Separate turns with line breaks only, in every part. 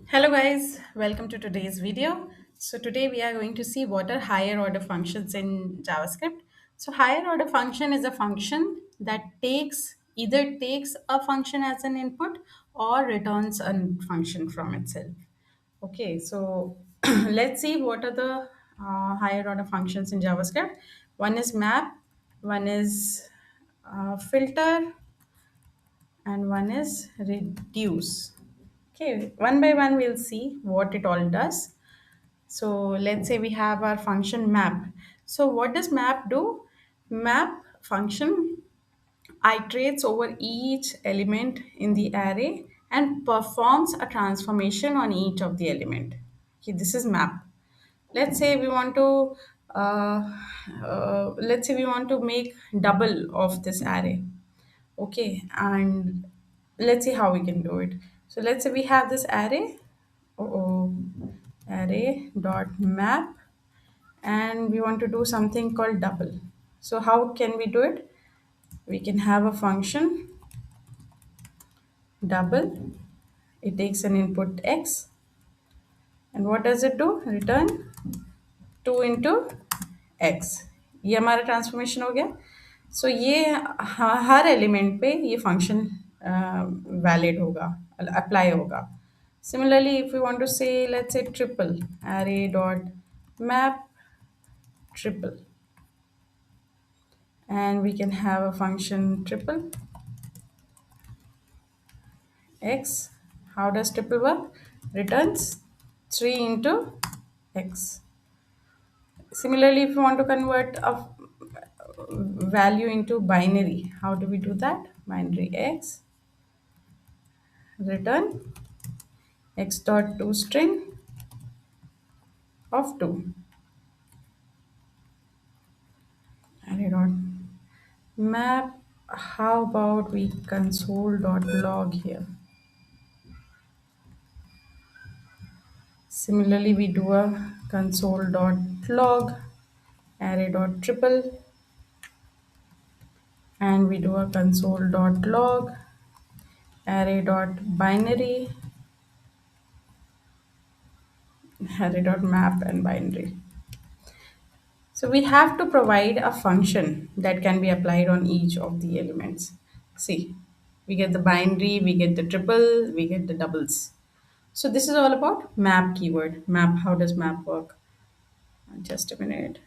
Hello guys, welcome to today's video. So today we are going to see what are higher order functions in JavaScript. So higher order function is a function that takes a function as an input or returns a function from itself. Okay, so let's see what are the higher order functions in JavaScript. One is map, one is filter, and one is reduce. Okay, one by one we'll see what it all does. So let's say we have our function map. So what does map do? Map function iterates over each element in the array and performs a transformation on each of the element. Okay, this is map. Let's say we want to make double of this array. Okay, and let's see how we can do it. So let's say we have this array, oh, array dot map, and we want to do something called double. So how can we do it? We can have a function double. It takes an input x, and what does it do? Return 2 into x. ये हमारा transformation हो गया. सो ये हर element पे ये function valid होगा, apply होगा. Similarly, if we want to say, let's say triple, array dot map triple, and we can have a function triple x. How does triple work? Returns 3 into x. Similarly, if you want to convert a value into binary, how do we do that? Binary x, return x dot to string of 2. Array dot map. How about we console dot log here? Similarly, we do a console dot log array dot triple, and we do a console dot log array dot binary, array dot map, and binary. So we have to provide a function that can be applied on each of the elements. See, we get the binary, we get the triple, we get the doubles. So this is all about map keyword. Map, how does map work? Just a minute.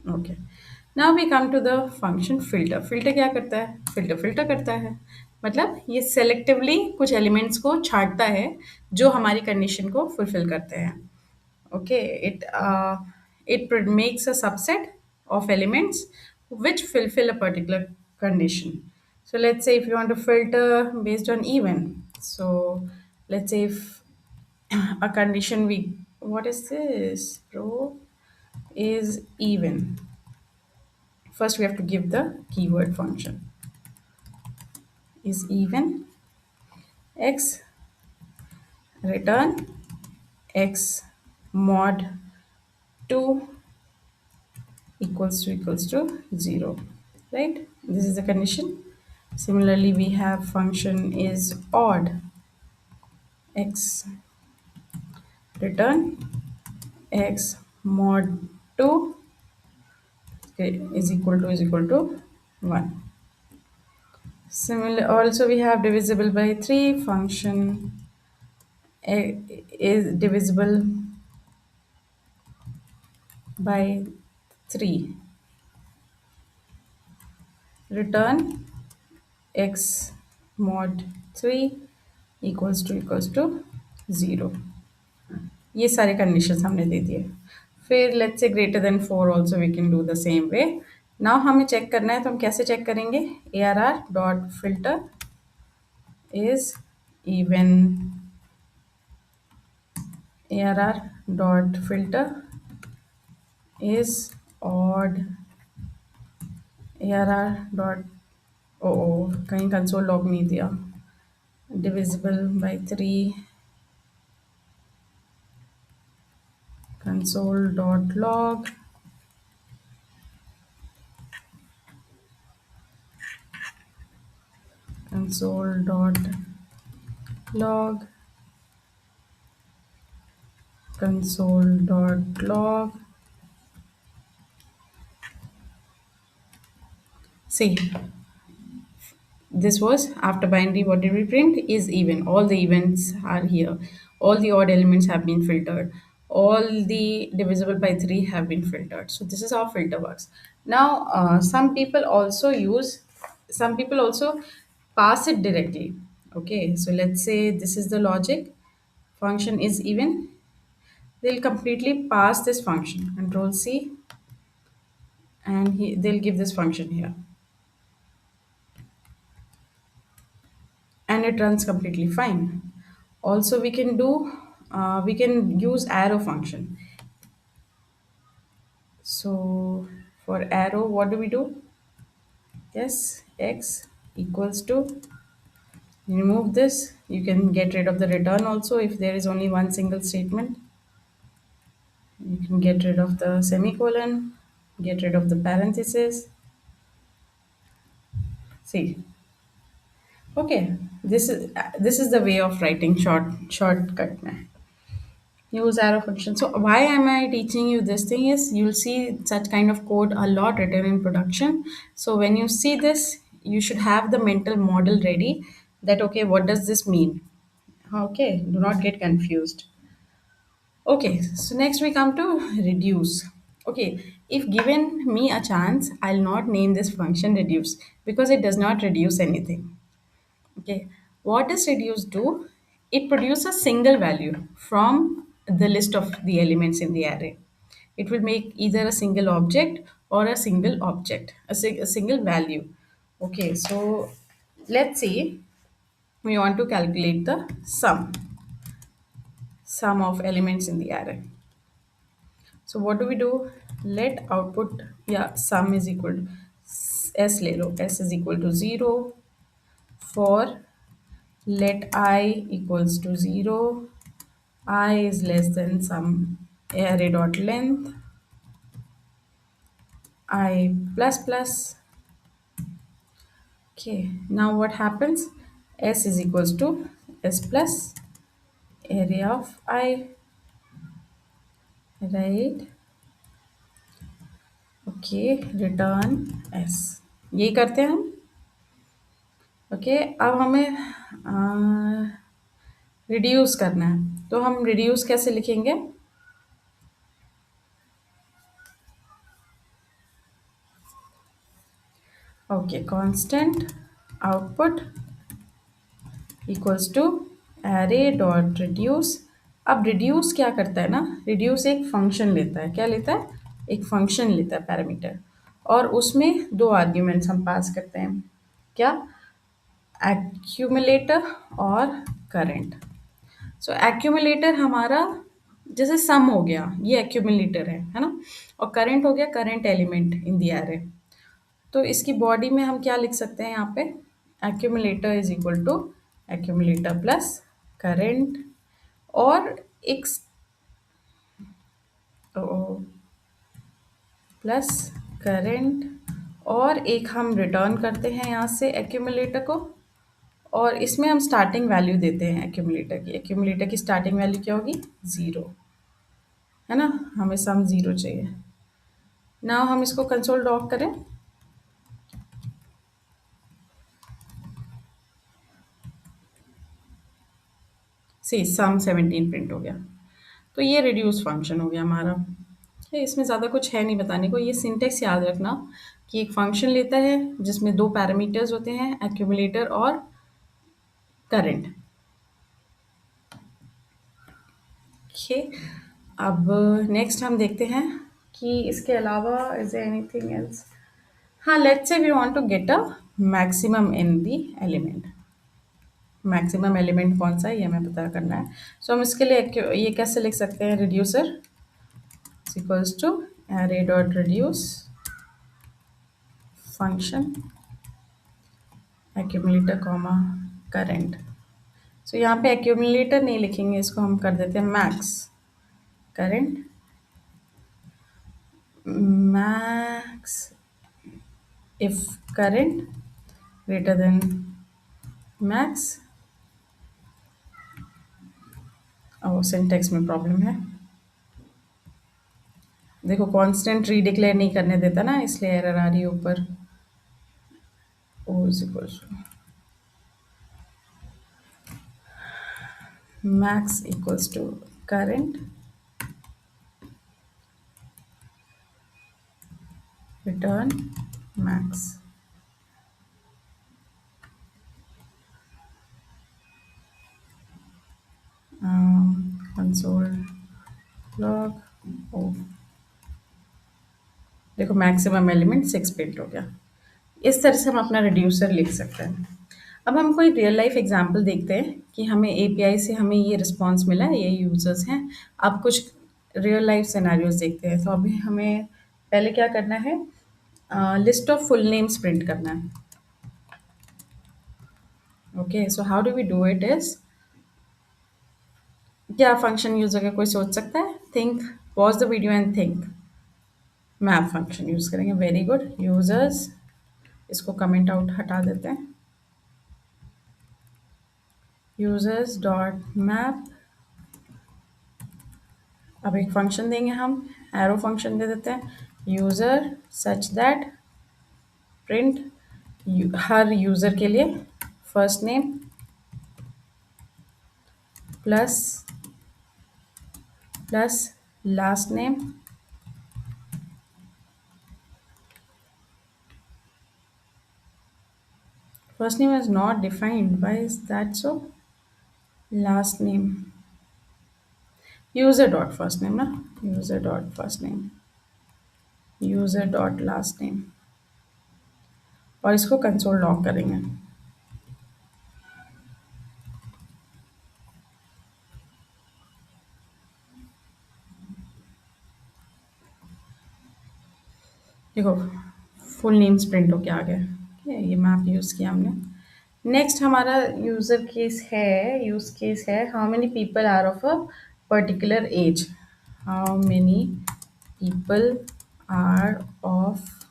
Okay. Now we come to the function filter. Filter क्या करता है? Filter करता है. मतलब ये selectively कुछ elements को छांटता है जो हमारी condition को fulfill करते हैं. Okay, it makes a subset of elements which fulfill a particular condition. So let's say if you want to filter based on even, so let's say if a condition we what is this bro is even, first we have to give the keyword function is even x, return x mod 2 equals to 0, right? This is the condition. Similarly, we have function is odd, x, return x mod 2, okay, is equal to 1. Similar, also we have divisible by 3, function is divisible by 3, return x mod 3 equals to 0. ये सारे conditions हमने दे दिए. फिर let's say greater than 4 also we can do the same way. Now हमें check करना है तो हम कैसे चेक करेंगे? A R R dot filter is even, A R R dot filter is odd, A R R dot O कहीं console log नहीं दिया, divisible by 3 console dot log console dot log console.log. See, this was after binary. What did we print? Is even. All the events are here. All the odd elements have been filtered. All the divisible by 3 have been filtered. So this is how filter works. Now, some people also pass it directly. Okay, so let's say this is the logic. Function is even. They'll completely pass this function. Control C, and they'll give this function here. And it runs completely fine. Also, we can use arrow function. So for arrow, what do we do? Yes, x equals to, remove this. You can get rid of the return also if there is only one single statement. You can get rid of the semicolon, get rid of the parenthesis. See, okay, this is the way of writing shortcut. Use arrow function. So why am I teaching you this thing is you'll see such kind of code a lot written in production. So when you see this, you should have the mental model ready that okay, what does this mean? Okay, do not get confused. Okay, so next we come to reduce. Okay, if given me a chance, I'll not name this function reduce because it does not reduce anything. Okay, what does reduce do? It produces a single value from the list of the elements in the array. It will make either a single object or a single object, a single value. Okay, so let's see, we want to calculate the sum of elements in the array. So what do we do? Let output, yeah, sum is equal to s le lo, s is equal to 0 for let I equals to 0, I is less than some array dot length, I plus plus. Okay, now what happens? S is equals to S plus area of I, right? Okay, return S. यही करते हैं हम. Okay, अब हमें reduce करना है, तो हम रिड्यूस कैसे लिखेंगे? Okay, constant output equals to array dot reduce. अब रिड्यूस क्या करता है ना, रिड्यूस एक फंक्शन लेता है. क्या लेता है? एक फंक्शन लेता है, पैरामीटर, और उसमें दो आर्ग्यूमेंट्स हम पास करते हैं. क्या? एक्यूमुलेटर और करंट. सो एक्यूमुलेटर हमारा जैसे सम हो गया, ये एक्यूमुलेटर है ना, और करंट हो गया current element in the array. तो इसकी बॉडी में हम क्या लिख सकते हैं यहाँ पे? Accumulator is equal to accumulator plus current, और एक प्लस करंट, और एक हम रिटर्न करते हैं यहाँ से एक्यूमुलेटर को, और इसमें हम स्टार्टिंग वैल्यू देते हैं एक्यूमुलेटर की. एक्यूमुलेटर की स्टार्टिंग वैल्यू क्या होगी? 0, है ना. हमें सम 0 चाहिए. ना हम इसको कंसोल लॉग करें. सी सम 17 प्रिंट हो गया. तो ये रिड्यूस फंक्शन हो गया हमारा. ये इसमें ज़्यादा कुछ है नहीं बताने को. ये सिंटेक्स याद रखना कि एक फंक्शन लेता है जिसमें दो पैरामीटर्स होते हैं, एक्यूमुलेटर और करंट. ओके, अब नेक्स्ट हम देखते हैं कि इसके अलावा इज एनीथिंग एल्स. हाँ, let's say we want to get a maximum in the element. Maximum element कौन सा है ये हमें पता करना है. सो हम इसके लिए ये कैसे लिख सकते हैं? Reducer equals to array dot reduce function accumulator comma current. So यहाँ पे accumulator नहीं लिखेंगे, इसको हम कर देते हैं max current. max if current greater than max. Syntax में प्रॉब्लम है. देखो कांस्टेंट रीडिक्लेयर नहीं करने देता ना, इसलिए एरर आ रही है ऊपर। O is equals to max equals to current return max. Console log O, देखो मैक्सिमम एलिमेंट 6 प्रिंट हो गया। इस तरह से हम अपना रिड्यूसर लिख सकते हैं। अब हम कोई रियल लाइफ एग्जांपल देखते हैं कि हमें एपीआई से हमें ये रिस्पांस मिला है, ये यूजर्स हैं। अब कुछ रियल लाइफ सिनेरियोज देखते हैं। तो अभी हमें पहले क्या करना है, list of full names print करना है। Okay, so how do we do it is, क्या फंक्शन यूज होगा कोई सोच सकता है? Think, pause the video and think. Map function use करेंगे, वेरी गुड। यूजर्स, इसको कमेंट आउट हटा देते हैं। यूजर्स डॉट मैप, अब एक फंक्शन देंगे हम, एरो फंक्शन दे देते हैं, यूजर सच दैट प्रिंट हर यूजर के लिए first name plus plus last name. First name is not defined, why is that so? Last name, user dot first name ना, user dot first name, user dot last name, और इसको console log करेंगे। देखो full names print होके आ गए। ठीक है, ये मैप यूज़ किया हमने। नेक्स्ट हमारा यूज़र केस है, यूज़ केस है, how many people are of a particular age. How many people are of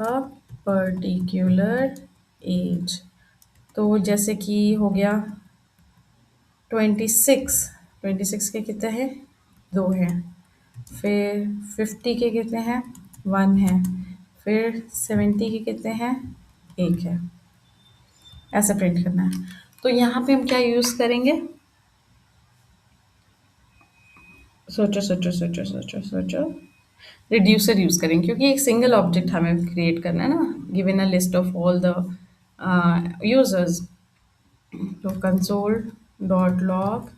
a particular age. तो जैसे कि हो गया 26, 26 के कितने हैं? 2 हैं। फिर 50 के कितने हैं? 1 है। फिर 70 के कितने हैं? 1 है। ऐसा प्रिंट करना है। तो यहाँ पे हम क्या यूज़ करेंगे? सोचो सोचो सोचो सोचो सोचो। रिड्यूसर यूज़ करेंगे, क्योंकि एक सिंगल ऑब्जेक्ट हमें क्रिएट करना है ना, given a list of all the users. तो console dot log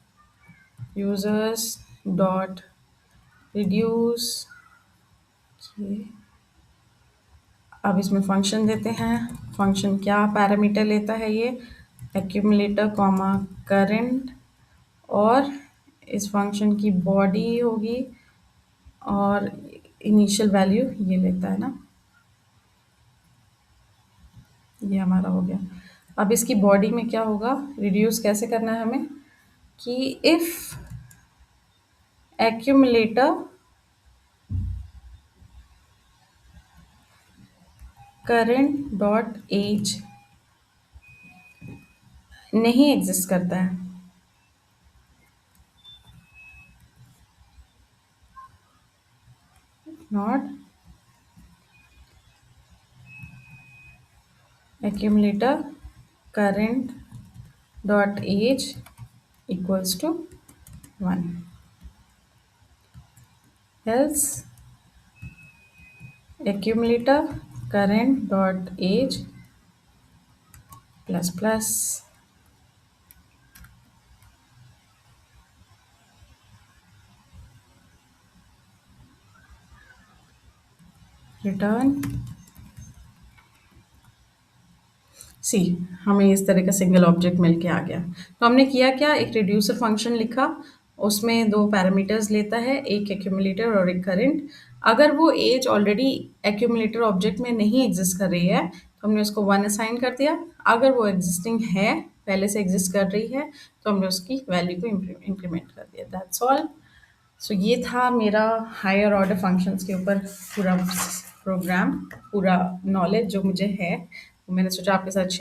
users dot reduce. अब इसमें फंक्शन देते हैं। फंक्शन क्या पैरामीटर लेता है ये? एक्यूमुलेटर कॉमा करंट, और इस फंक्शन की बॉडी होगी और इनिशियल वैल्यू ये लेता है ना, ये हमारा हो गया। अब इसकी बॉडी में क्या होगा, रिड्यूस कैसे करना है हमें, कि if accumulator current dot age नहीं एग्जिस्ट करता है, not accumulator current dot age equals to 1, else accumulator current dot age plus plus return। सी, हमें इस तरह का सिंगल ऑब्जेक्ट मिल के आ गया। तो हमने किया क्या, एक रिड्यूसर फंक्शन लिखा, उसमें 2 पैरामीटर्स लेता है, एक एक्यूमुलेटर और एक करंट। अगर वो एज ऑलरेडी एक्यूमुलेटर ऑब्जेक्ट में नहीं एग्जिस्ट कर रही है तो हमने उसको 1 असाइन कर दिया। अगर वो एग्जिस्टिंग है, पहले से एग्जिस्ट कर रही है, तो हमने उसकी वैल्यू को इंक्रीमेंट कर दिया। That's all. सो ये था मेरा हायर ऑर्डर फंक्शंस के ऊपर पूरा प्रोग्राम, पूरा नॉलेज जो मुझे है, वो मैंने सोचा आपके साथ